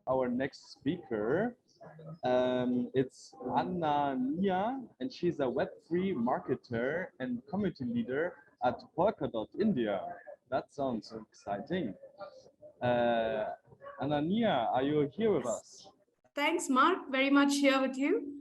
our next speaker. It's Ananya, and she's a Web3 marketer and community leader at Polkadot, India. That sounds exciting. Uh, Ananya, are you here with us? Thanks, Mark. Very much here with you.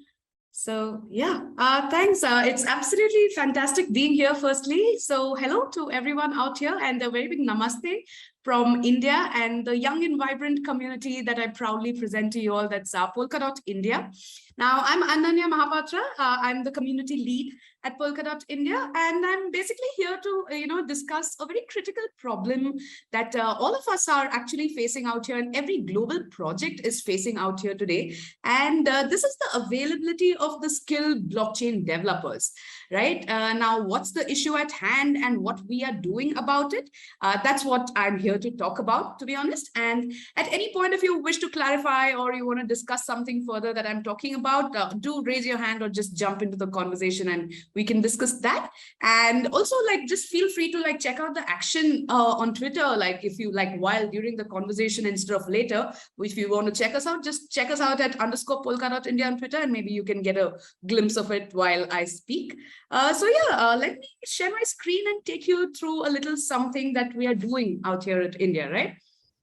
So yeah, thanks. It's absolutely fantastic being here. Firstly, so hello to everyone out here, and a very big namaste from India and the young and vibrant community that I proudly present to you all. That's Polkadot India. Now, I'm Ananya Mohapatra. I'm the community lead at Polkadot India, and I'm basically here to discuss a very critical problem that all of us are actually facing out here, and every global project is facing out here today. And this is the availability of the skilled blockchain developers, right? Now, what's the issue at hand and what we are doing about it? That's what I'm here to talk about, to be honest. And at any point, if you wish to clarify or you want to discuss something further that I'm talking about, do raise your hand or just jump into the conversation and we can discuss that. And also, like, just feel free to like check out the action on Twitter, like if you like while during the conversation instead of later. If you want to check us out, just check us out at _Polkadot_India on Twitter, and maybe you can get a glimpse of it while I speak. Let me share my screen and take you through a little something that we are doing out here at India, right?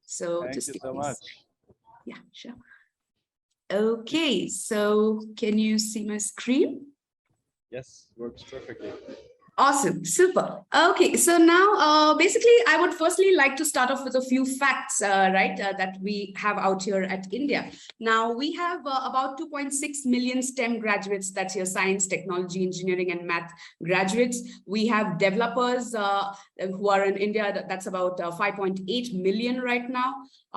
So Thank just you so much. Yeah, sure. Okay, so can you see my screen? Yes, works perfectly. Awesome, super. Okay, so now basically I would firstly like to start off with a few facts, that we have out here at India. Now we have about 2.6 million STEM graduates, that's your science, technology, engineering, and math graduates. We have developers who are in India, that's about 5.8 million right now.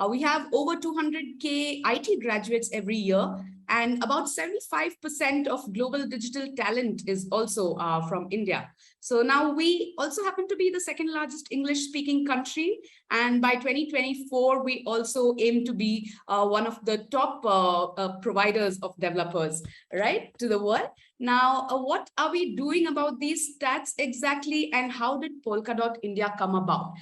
We have over 200K IT graduates every year. And about 75% of global digital talent is also from India. So now we also happen to be the second largest English speaking country. And by 2024, we also aim to be one of the top providers of developers, right, to the world. Now, what are we doing about these stats exactly, and how did Polkadot India come about?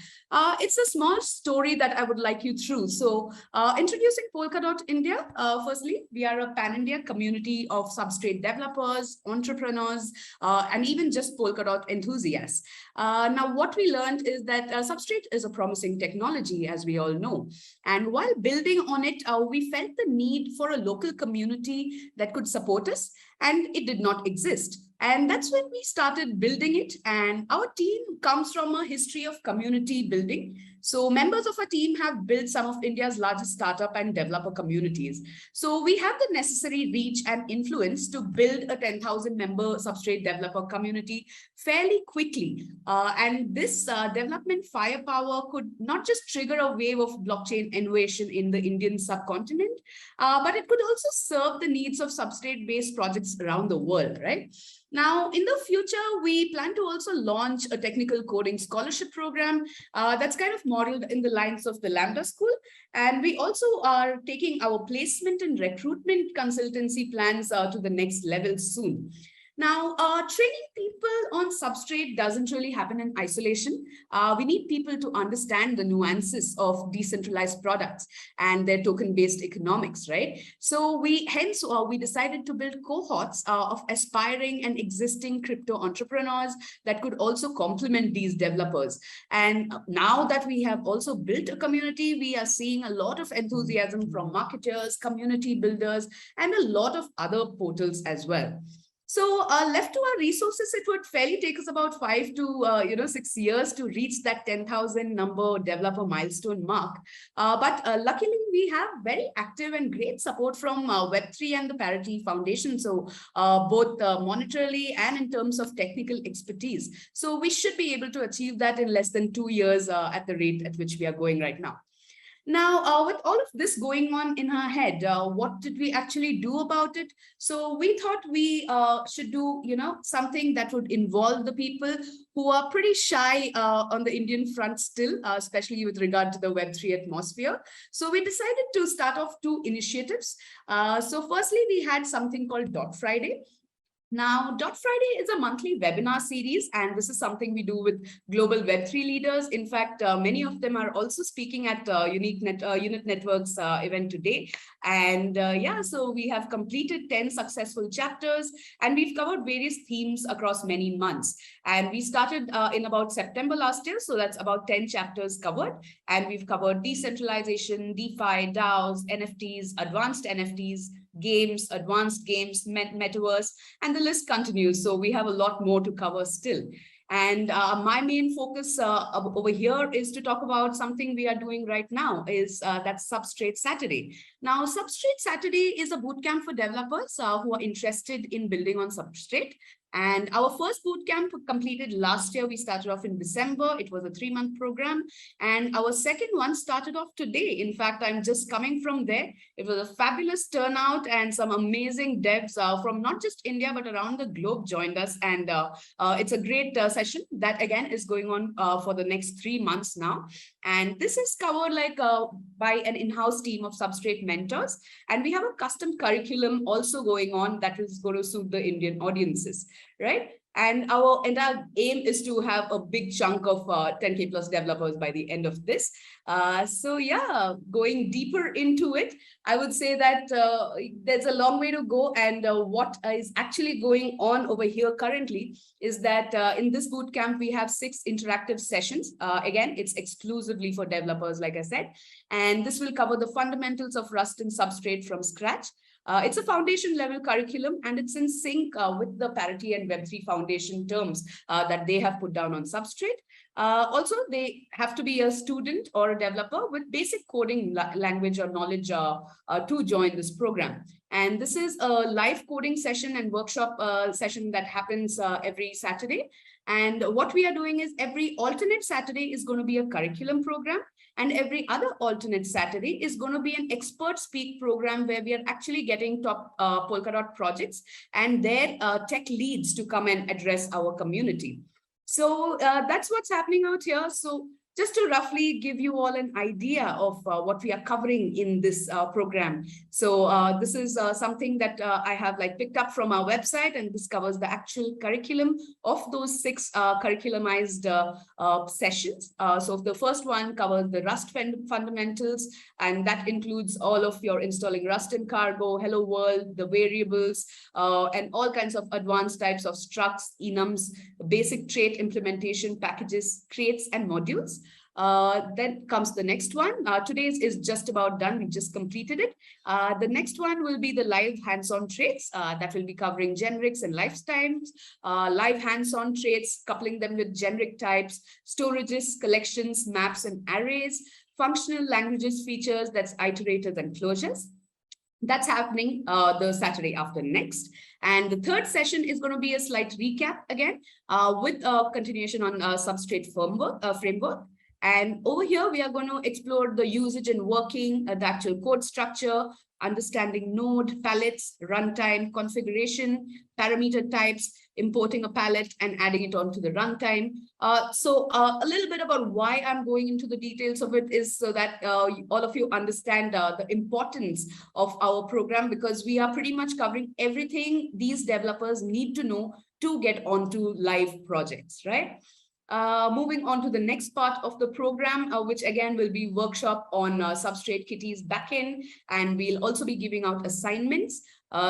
It's a small story that I would like you through. So introducing Polkadot India, firstly, we are a pan-India community of substrate developers, entrepreneurs, and even just Polkadot enthusiasts. Now, what we learned is that substrate is a promising technology, as we all know. And while building on it, we felt the need for a local community that could support us, and it did not exist. And that's when we started building it. And our team comes from a history of community building. So members of our team have built some of India's largest startup and developer communities. So we have the necessary reach and influence to build a 10,000 member substrate developer community fairly quickly. And this development firepower could not just trigger a wave of blockchain innovation in the Indian subcontinent, but it could also serve the needs of substrate-based projects around the world, right? Now, in the future, we plan to also launch a technical coding scholarship program that's kind of modeled in the lines of the Lambda School. And we also are taking our placement and recruitment consultancy plans to the next level soon. Now, training people on substrate doesn't really happen in isolation. We need people to understand the nuances of decentralized products and their token-based economics, right? So we decided to build cohorts of aspiring and existing crypto entrepreneurs that could also complement these developers. And now that we have also built a community, we are seeing a lot of enthusiasm from marketers, community builders, and a lot of other portals as well. So left to our resources, it would fairly take us about 5 to 6 years to reach that 10,000 number developer milestone mark. But luckily, we have very active and great support from Web3 and the Parity Foundation. So both monetarily and in terms of technical expertise. So we should be able to achieve that in less than 2 years at the rate at which we are going right now. Now, with all of this going on in her head, what did we actually do about it? So we thought we should do, something that would involve the people who are pretty shy on the Indian front still, especially with regard to the Web3 atmosphere. So we decided to start off 2 initiatives. So firstly, we had something called Dot Friday. Now, Dot Friday is a monthly webinar series, and this is something we do with global Web3 leaders. In fact, many of them are also speaking at Unit Network's event today. And yeah, so we have completed 10 successful chapters, and we've covered various themes across many months. And we started in about September last year, so that's about 10 chapters covered. And we've covered decentralization, DeFi, DAOs, NFTs, advanced NFTs, games, advanced games, metaverse, and the list continues. So we have a lot more to cover still. And my main focus over here is to talk about something we are doing right now is that's Substrate Saturday. Now, Substrate Saturday is a bootcamp for developers who are interested in building on Substrate. And our first bootcamp completed last year. We started off in December. It was a 3-month program. And our second one started off today. In fact, I'm just coming from there. It was a fabulous turnout, and some amazing devs from not just India, but around the globe joined us. And it's a great session that, again, is going on for the next 3 months now. And this is covered by an in-house team of Substrate mentors. And we have a custom curriculum also going on that is going to suit the Indian audiences, right? And our entire aim is to have a big chunk of 10K plus developers by the end of this. So yeah, going deeper into it, I would say that there's a long way to go. And what is actually going on over here currently is that in this bootcamp, we have 6 interactive sessions. Again, it's exclusively for developers, like I said. And this will cover the fundamentals of Rust and Substrate from scratch. It's a foundation level curriculum, and it's in sync with the Parity and Web3 Foundation terms that they have put down on Substrate. Also, they have to be a student or a developer with basic coding language or knowledge to join this program. And this is a live coding session and workshop session that happens every Saturday. And what we are doing is every alternate Saturday is going to be a curriculum program. And every other alternate Saturday is going to be an expert speak program where we are actually getting top Polkadot projects and their tech leads to come and address our community. So that's what's happening out here. So just to roughly give you all an idea of what we are covering in this program. So this is something that I have picked up from our website, and this covers the actual curriculum of those 6 curriculumized sessions. So the first one covers the Rust fundamentals, and that includes all of your installing Rust in Cargo, Hello World, the variables, and all kinds of advanced types of structs, enums, basic trait implementation packages, traits, and modules. Then comes the next one. Today's is just about done. We just completed it. The next one will be the live hands-on traits that will be covering generics and lifetimes, live hands-on traits, coupling them with generic types, storages, collections, maps, and arrays, functional languages features, that's iterators and closures. That's happening the Saturday after next. And the third session is going to be a slight recap again with a continuation on Substrate framework. And over here, we are going to explore the usage and working, the actual code structure, understanding node, palettes, runtime, configuration, parameter types, importing a palette and adding it onto the runtime. So a little bit about why I'm going into the details of it is so that all of you understand the importance of our program, because we are pretty much covering everything these developers need to know to get onto live projects, right? Moving on to the next part of the program, which again will be workshop on Substrate Kitty's backend, and we'll also be giving out assignments.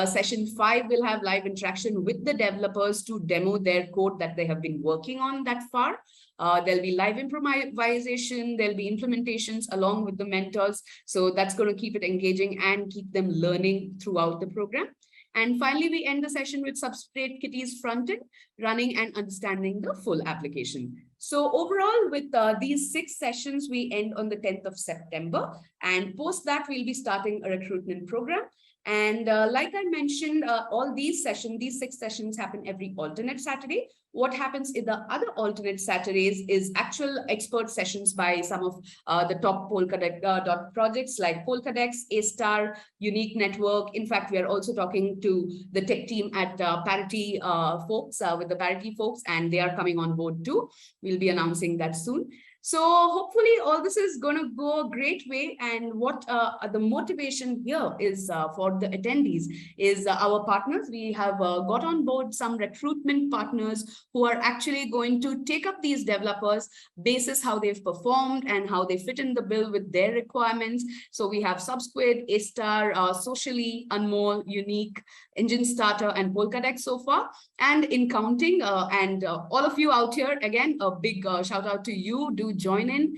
Session 5 will have live interaction with the developers to demo their code that they have been working on that far. There'll be live improvisation, there'll be implementations along with the mentors. So that's going to keep it engaging and keep them learning throughout the program. And finally, we end the session with Substrate Kitty's frontend, running and understanding the full application. So overall, with these 6 sessions, we end on the 10th of September. And post that, we'll be starting a recruitment program. And like I mentioned, all these 6 sessions happen every alternate Saturday. What happens in the other alternate Saturdays is actual expert sessions by some of the top Polkadot projects like Polkadot, A-Star, Unique Network. In fact, we are also talking to the tech team at Parity folks, with the Parity folks, and they are coming on board too. We'll be announcing that soon. So hopefully all this is going to go a great way. And what the motivation here is for the attendees is our partners. We have got on board some recruitment partners who are actually going to take up these developers basis how they've performed and how they fit in the bill with their requirements. So we have Subsquid, A-Star, Socially, Unmol, Unique, Engine Starter, and Polkadot so far, and in counting. And all of you out here, again, a big shout out to you. Do join in.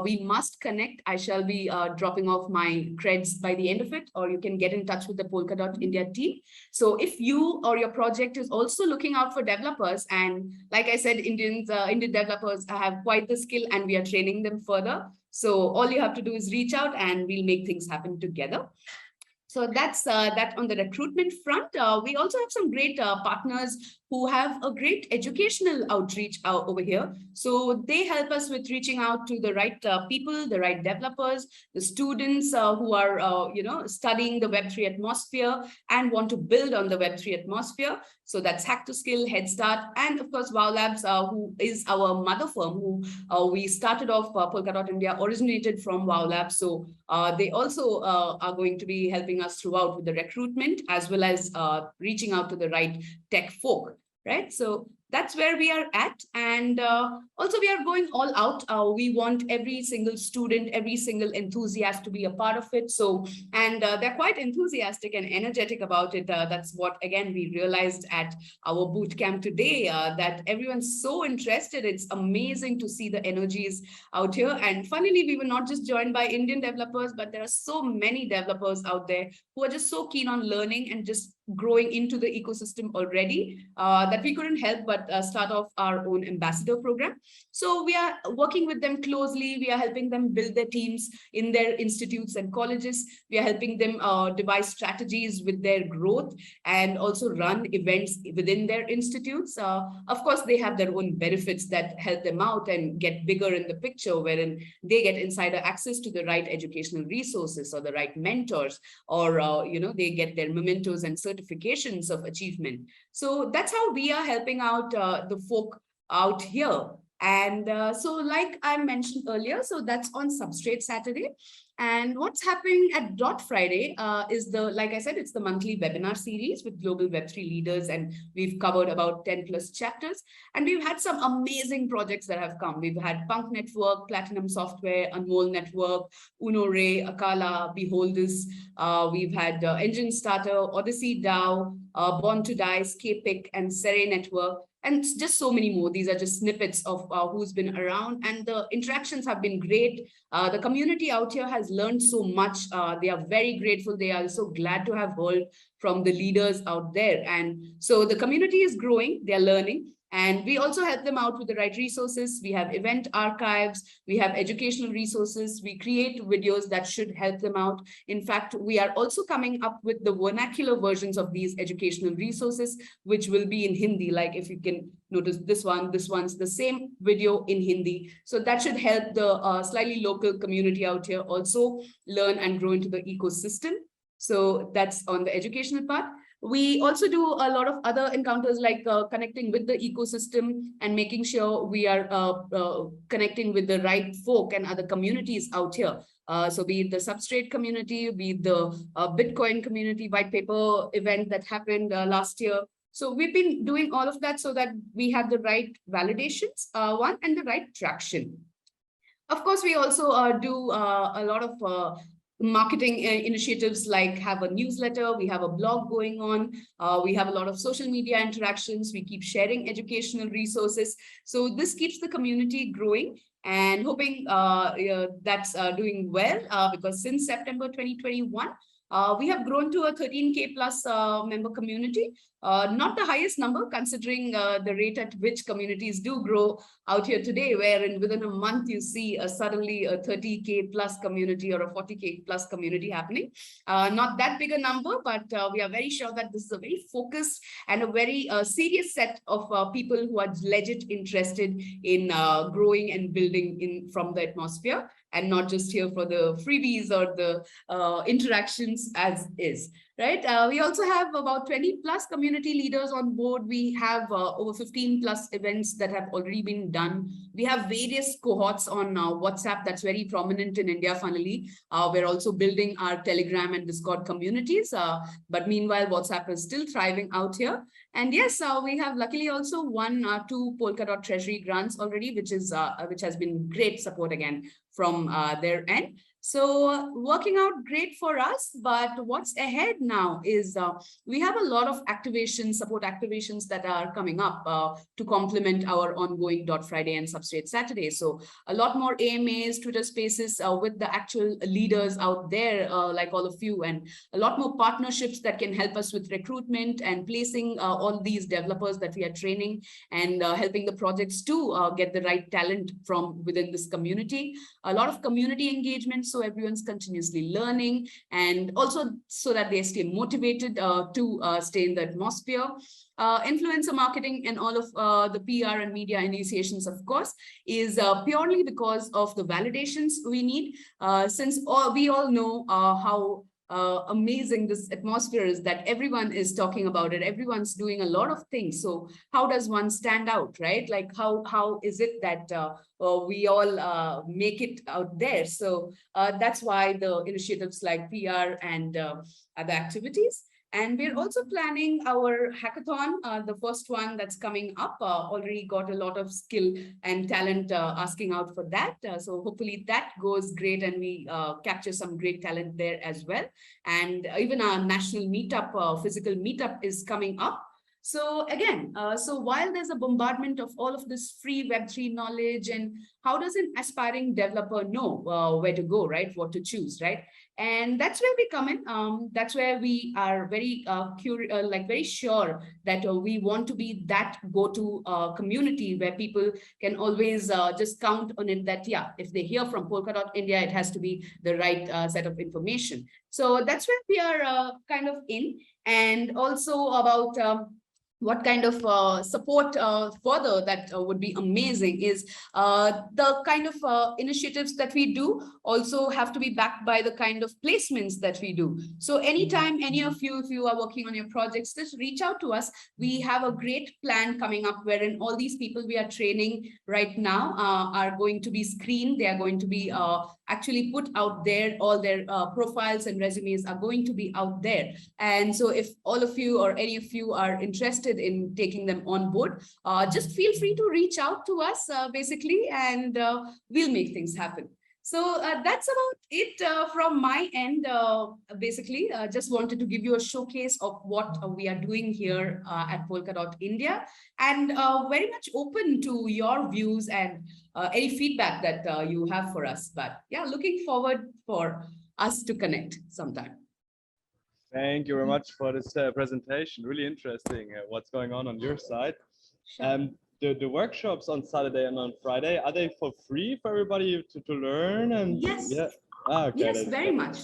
We must connect. I shall be dropping off my creds by the end of it, or you can get in touch with the Polkadot India team. So if you or your project is also looking out for developers, and like I said, Indian developers have quite the skill, and we are training them further. So all you have to do is reach out and we'll make things happen together. So that's that on the recruitment front. We also have some great partners who have a great educational outreach over here. So they help us with reaching out to the right people, the right developers, the students who are, studying the Web3 atmosphere and want to build on the Web3 atmosphere. So that's Hack to Skill, Head Start, and of course, Wow Labs, who is our mother firm, who we started off. Polkadot India originated from Wow Labs. So they also are going to be helping us throughout with the recruitment, as well as reaching out to the right tech folk, right? So that's where we are at. And also we are going all out. We want every single student, every single enthusiast to be a part of it. So, and they're quite enthusiastic and energetic about it. That's what, again, we realized at our boot camp today, that everyone's so interested. It's amazing to see the energies out here. And funnily, we were not just joined by Indian developers, but there are so many developers out there who are just so keen on learning and just growing into the ecosystem already, that we couldn't help but start off our own ambassador program. So we are working with them closely. We are helping them build their teams in their institutes and colleges. We are helping them devise strategies with their growth and also run events within their institutes. Of course, they have their own benefits that help them out and get bigger in the picture, wherein they get insider access to the right educational resources or the right mentors, or they get their mementos and certifications of achievement. So that's how we are helping out the folk out here. And so like I mentioned earlier, so that's on Substrate Saturday. And what's happening at Dot Friday is like I said, it's the monthly webinar series with global Web3 leaders. And we've covered about 10 plus chapters. And we've had some amazing projects that have come. We've had Punk Network, Platinum Software, Unmol Network, Uno Ray, Akala, Behold This. We've had Engine Starter, Odyssey DAO, Born to Die, Scapic, and Sere Network. And just so many more. These are just snippets of who's been around, and the interactions have been great. The community out here has learned so much. They are very grateful. They are so glad to have heard from the leaders out there. And so the community is growing, they're learning. And we also help them out with the right resources. We have event archives, we have educational resources, we create videos that should help them out. In fact, we are also coming up with the vernacular versions of these educational resources, which will be in Hindi. Like if you can notice this one's the same video in Hindi. So that should help the slightly local community out here also learn and grow into the ecosystem. So that's on the educational part. We also do a lot of other encounters, like connecting with the ecosystem and making sure we are connecting with the right folk and other communities out here. So be it the Substrate community, be it the Bitcoin community white paper event that happened last year. So we've been doing all of that so that we have the right validations, and the right traction. Of course, we also do a lot of marketing initiatives, like have a newsletter, we have a blog going on, we have a lot of social media interactions, we keep sharing educational resources. So this keeps the community growing, and hoping that's doing well, because since September 2021, we have grown to a 13K plus member community. Not the highest number, considering the rate at which communities do grow out here today, wherein within a month you see suddenly a 30K plus community or a 40K plus community happening. Not that big a number, but we are very sure that this is a very focused and a very serious set of people who are legit interested in growing and building from the atmosphere, and not just here for the freebies or the interactions as is. right? We also have about 20 plus community leaders on board. We have over 15 plus events that have already been done. We have various cohorts on WhatsApp that's very prominent in India, funnily. We're also building our Telegram and Discord communities. But meanwhile, WhatsApp is still thriving out here. And yes, we have luckily also won 2 Polkadot Treasury grants already, which has been great support again from their end. So working out great for us, but what's ahead now is we have a lot of activations, support activations that are coming up to complement our ongoing Dot Friday and Substrate Saturday. So a lot more AMAs, Twitter spaces with the actual leaders out there, like all of you, and a lot more partnerships that can help us with recruitment and placing all these developers that we are training and helping the projects to get the right talent from within this community. A lot of community engagement, so everyone's continuously learning, and also so that they stay motivated to stay in the atmosphere. Influencer marketing and all of the PR and media initiations, of course, is purely because of the validations we need, since we all know how amazing this atmosphere is, that everyone is talking about it, everyone's doing a lot of things. So how does one stand out, right? Like how is it that we all make it out there? So that's why the initiatives like PR and other activities. And we're also planning our hackathon, the first one that's coming up. Already got a lot of skill and talent asking out for that. So hopefully that goes great and we capture some great talent there as well. And even our national meetup, physical meetup is coming up. So again, so while there's a bombardment of all of this free Web3 knowledge, and how does an aspiring developer know where to go, right? What to choose, right? And that's where we come in. That's where we are very curious, like very sure that we want to be that go-to community where people can always just count on it that, yeah, if they hear from Polkadot India, it has to be the right set of information. So that's where we are kind of in. And also about what kind of support further that would be amazing is the kind of initiatives that we do also have to be backed by the kind of placements that we do. So anytime any of you, if you are working on your projects, just reach out to us. We have a great plan coming up wherein all these people we are training right now are going to be screened. They are going to be actually put out there. All their profiles and resumes are going to be out there. And so if all of you or any of you are interested in taking them on board, just feel free to reach out to us basically, and we'll make things happen. So that's about it from my end. Basically, just wanted to give you a showcase of what we are doing here at Polkadot India, and very much open to your views and any feedback that you have for us. But yeah, looking forward for us to connect sometime. Thank you very much for this presentation. Really interesting what's going on your side. Sure. The workshops on Saturday and on Friday, are they for free for everybody to learn? And yes, yeah, okay, yes, very much.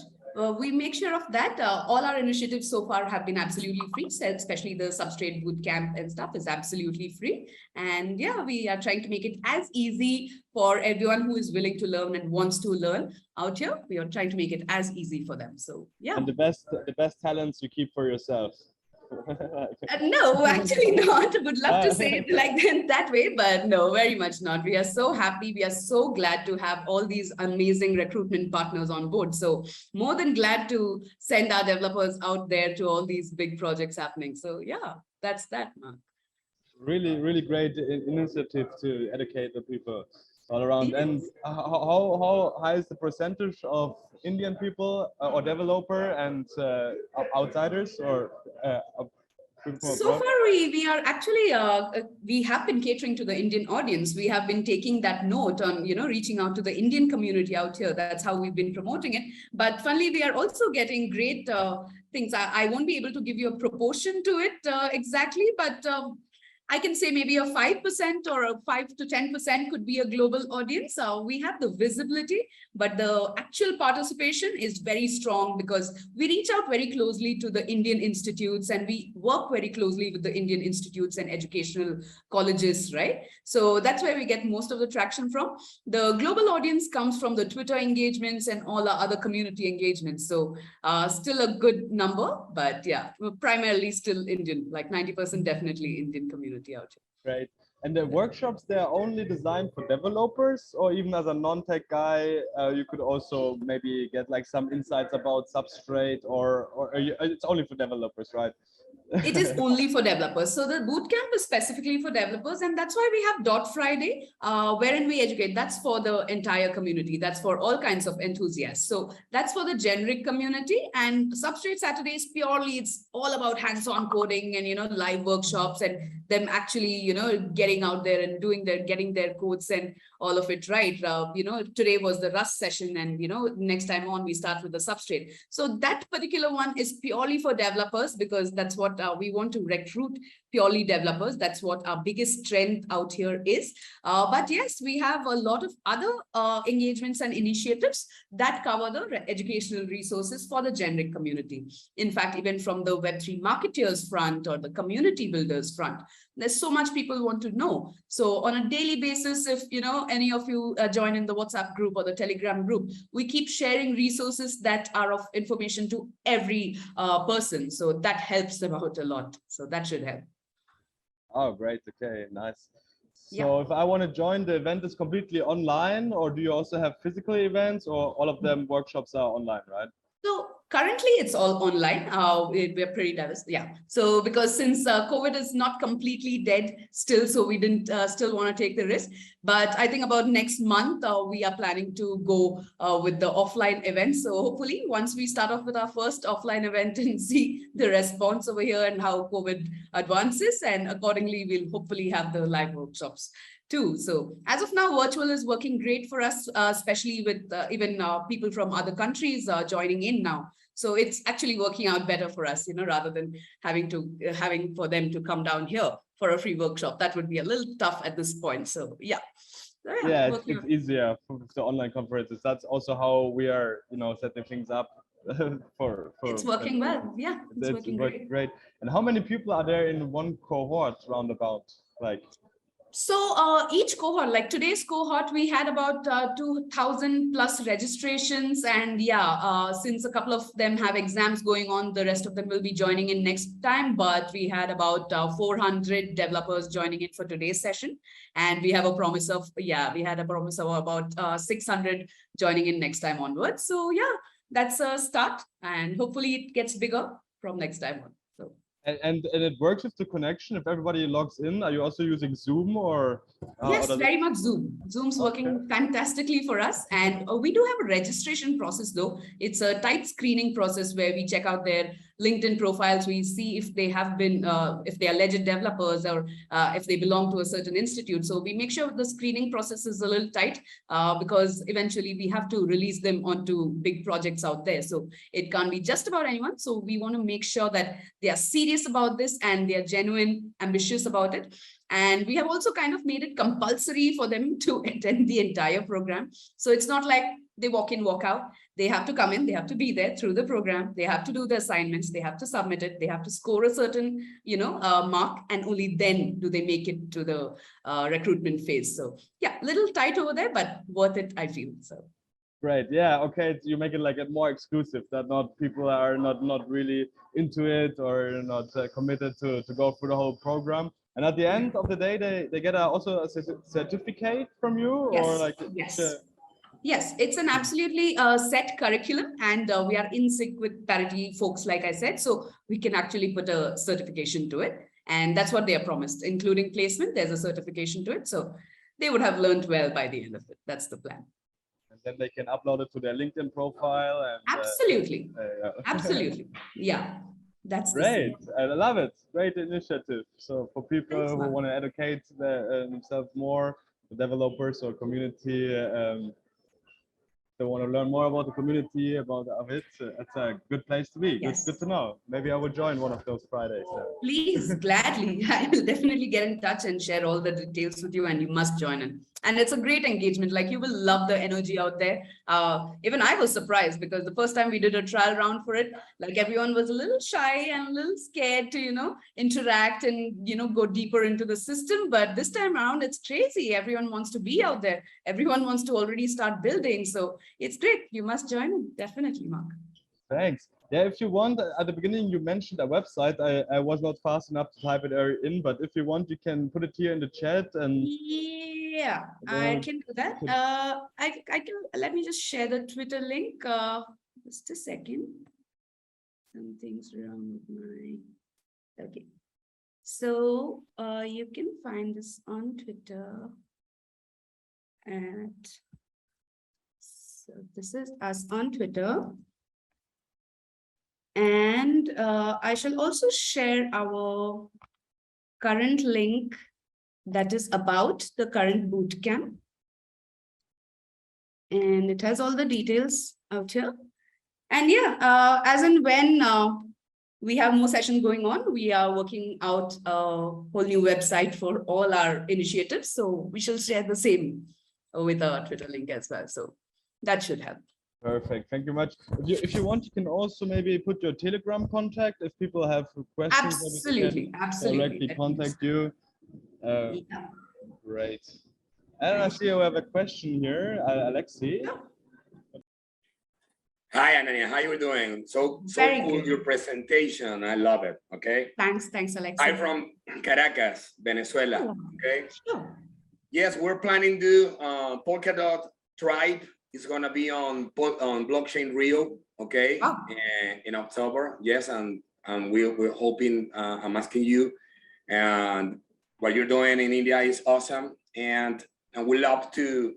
We make sure of that. All our initiatives so far have been absolutely free, so especially the Substrate Bootcamp and stuff is absolutely free. And yeah, we are trying to make it as easy for everyone who is willing to learn and wants to learn out here. We are trying to make it as easy for them. So yeah. And the best talents you keep for yourself. No, actually not. Would love to say it like that way, but no, very much not. We are so happy. We are so glad to have all these amazing recruitment partners on board. So more than glad to send our developers out there to all these big projects happening. So yeah, that's that, Mark. Really great initiative to educate the people all around. Yes. And how high is the percentage of Indian people or developer and outsiders or so far we are actually we have been catering to the Indian audience. We have been taking that note on, you know, reaching out to the Indian community out here. That's how we've been promoting it. But funnily, we are also getting great things. I won't be able to give you a proportion to it exactly, but I can say maybe a 5% or a 5 to 10% could be a global audience. We have the visibility, but the actual participation is very strong because we reach out very closely to the Indian institutes and we work very closely with the Indian institutes and educational colleges, right? So that's where we get most of the traction from. The global audience comes from the Twitter engagements and all our other community engagements. So still a good number, but yeah, primarily still Indian, like 90% definitely Indian community out here. Right. And the workshops, they're only designed for developers, or even as a non-tech guy, you could also maybe get like some insights about Substrate, or it's only for developers, right? It is only for developers. So the bootcamp is specifically for developers, and that's why we have Dot Friday, wherein we educate. That's for the entire community. That's for all kinds of enthusiasts. So that's for the generic community. And Substrate Saturdays purely it's all about hands-on coding and live workshops and them actually getting out there and getting their codes and all of it right. Today was the Rust session, and next time on we start with the Substrate. So that particular one is purely for developers because that's what we want to recruit purely developers. That's what our biggest strength out here is. But yes, we have a lot of other engagements and initiatives that cover the educational resources for the generic community. In fact, even from the Web3 marketeers front or the community builders front, there's so much people want to know. So on a daily basis, if any of you join in the WhatsApp group or the Telegram group, we keep sharing resources that are of information to every person. So that helps them out a lot. So that should help. Oh, great. Okay, nice. So Yeah. if I want to join, the event is completely online, or do you also have physical events, or all of them workshops are online, right? So currently it's all online. We're pretty diverse. Yeah. So because since COVID is not completely dead still, so we didn't still want to take the risk. But I think about next month, we are planning to go with the offline event. So hopefully once we start off with our first offline event and see the response over here and how COVID advances, and accordingly, we'll hopefully have the live workshops too. So as of now, virtual is working great for us, especially with even people from other countries joining in now. So it's actually working out better for us, rather than having for them to come down here for a free workshop. That would be a little tough at this point. So yeah. Yeah, it's easier for the online conferences. That's also how we are, setting things up for it's working well. Yeah, it's working great. And how many people are there in one cohort roundabout? Like, so each cohort, like today's cohort, we had about 2,000 plus registrations. And yeah, since a couple of them have exams going on, the rest of them will be joining in next time. But we had about 400 developers joining in for today's session. And we have a promise of, we had a promise of about 600 joining in next time onwards. So yeah, that's a start. And hopefully it gets bigger from next time on. So. And it works with the connection if everybody logs in. Are you also using Zoom or? Yes, very much Zoom. Zoom's working fantastically for us. And we do have a registration process though. It's a tight screening process where we check out their LinkedIn profiles. We see if they have been, if they are legit developers or if they belong to a certain institute. So we make sure the screening process is a little tight because eventually we have to release them onto big projects out there. So it can't be just about anyone. So we want to make sure that they are serious about this and they are genuine, ambitious about it. And we have also kind of made it compulsory for them to attend the entire program. So it's not like they walk in, walk out. They have to come in, they have to be there through the program. They have to do the assignments, they have to submit it, they have to score a certain, mark, and only then do they make it to the recruitment phase. So yeah, little tight over there, but worth it, I feel. So. Right. Yeah. Okay. You make it like it more exclusive, that not people are not really into it or not committed to go through the whole program. And at the end of the day, they get also a certificate from you, yes. or like yes. Yes, it's an absolutely set curriculum, and we are in sync with parity folks, like I said, so we can actually put a certification to it. And that's what they are promised, including placement. There's a certification to it. So they would have learned well by the end of it. That's the plan. And then they can upload it to their LinkedIn profile. And, absolutely. Absolutely. Yeah. That's great. I love it. Great initiative. So for people who want to educate themselves more, the developers or community they want to learn more about the community, about it, it's a good place to be. Yes. Good to know. Maybe I will join one of those Fridays. Please, gladly. I will definitely get in touch and share all the details with you, and you must join in. And it's a great engagement. Like, you will love the energy out there. Even I was surprised because the first time we did a trial round for it, like, everyone was a little shy and a little scared to, interact and, go deeper into the system. But this time around, it's crazy. Everyone wants to be out there. Everyone wants to already start building. So it's great. You must join in. Definitely, Mark. Thanks. Yeah, if you want, at the beginning you mentioned a website. I was not fast enough to type it in, but if you want, you can put it here in the chat. And yeah, I can do that. I can, let me just share the Twitter link. Just a second. Something's wrong with my, okay. So you can find this on Twitter at, so this is us on Twitter. And I shall also share our current link that is about the current bootcamp. And it has all the details out here. And yeah, as and when we have more sessions going on, we are working out a whole new website for all our initiatives. So we shall share the same with our Twitter link as well. So that should help. Perfect. Thank you much. If you want, you can also maybe put your Telegram contact if people have questions. Absolutely. Directly contact you. Yeah. Great. And I see we have a question here, Alexi. Hi, Ananya. How you doing? So Very cool, good. your presentation. I love it. Okay. Thanks, Alexi. I'm from Caracas, Venezuela. Oh, okay. Sure. Yes, we're planning to Polkadot Tribe is gonna be on blockchain Rio. Okay. Oh. In October. Yes, and we're hoping. I'm asking you, and what you're doing in India is awesome, and we love to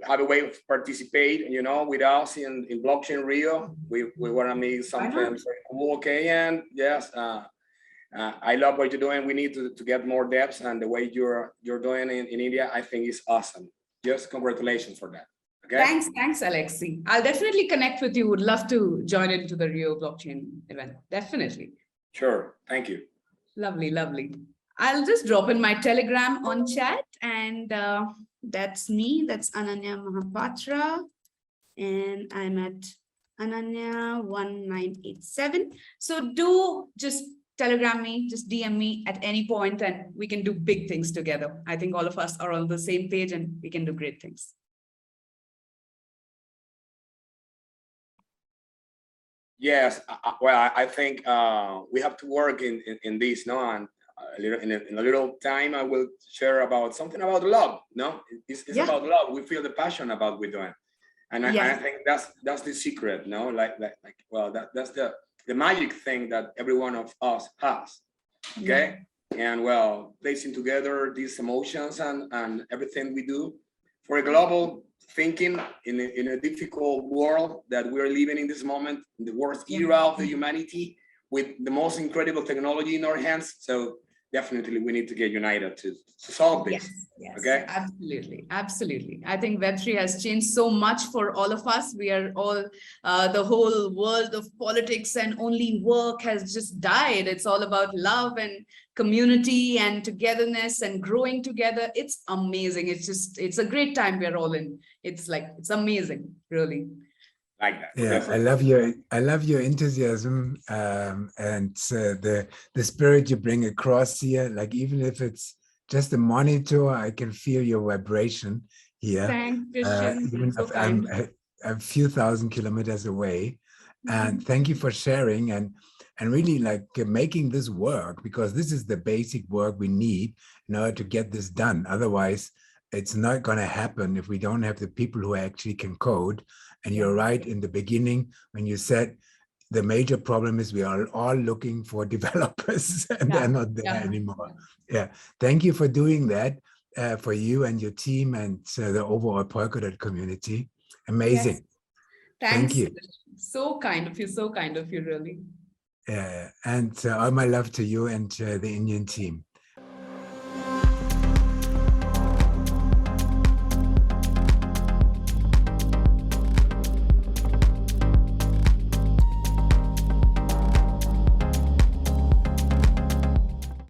have a way of participate, with us in blockchain Rio. We want to make something very cool. Okay, and yes, I love what you're doing. We need to get more depth, and the way you're doing in India, I think is awesome. Just congratulations for that. Okay. Thanks, Alexi. I'll definitely connect with you. Would love to join into the Rio blockchain event. Definitely. Sure. Thank you. Lovely. I'll just drop in my Telegram on chat, and that's me. That's Ananya Mohapatra, and I'm at Ananya 1987. So do just Telegram me, just DM me at any point, and we can do big things together. I think all of us are on the same page, and we can do great things. Yes, well, I think we have to work in this, no, and in a little time I will share about something about love. No, it's about love. We feel the passion about what we're doing, and I think that's the secret. No, well, that's the magic thing that every one of us has. Okay, and well, placing together these emotions and everything we do for a global thinking in a difficult world that we're living in this moment, in the worst era of the humanity, with the most incredible technology in our hands. So definitely we need to get united to solve this. Yes, okay. Absolutely. I think Web3 has changed so much for all of us. We are all, the whole world of politics and only work has just died. It's all about love and community and togetherness and growing together. It's amazing. It's a great time we're all in. It's amazing, really. Like that. Yeah, I love your enthusiasm and the spirit you bring across here. Like, even if it's just a monitor, I can feel your vibration here. Thanks, Christian. Even if I'm a few thousand kilometers away. And thank you for sharing and really making this work, because this is the basic work we need in order to get this done. Otherwise, it's not going to happen if we don't have the people who actually can code. And you're right in the beginning when you said the major problem is we are all looking for developers and they're not there anymore. Yeah. Thank you for doing that for you and your team and the overall Polkadot community. Amazing. Yes. Thank you. So kind of you, really. And all my love to you and the Indian team.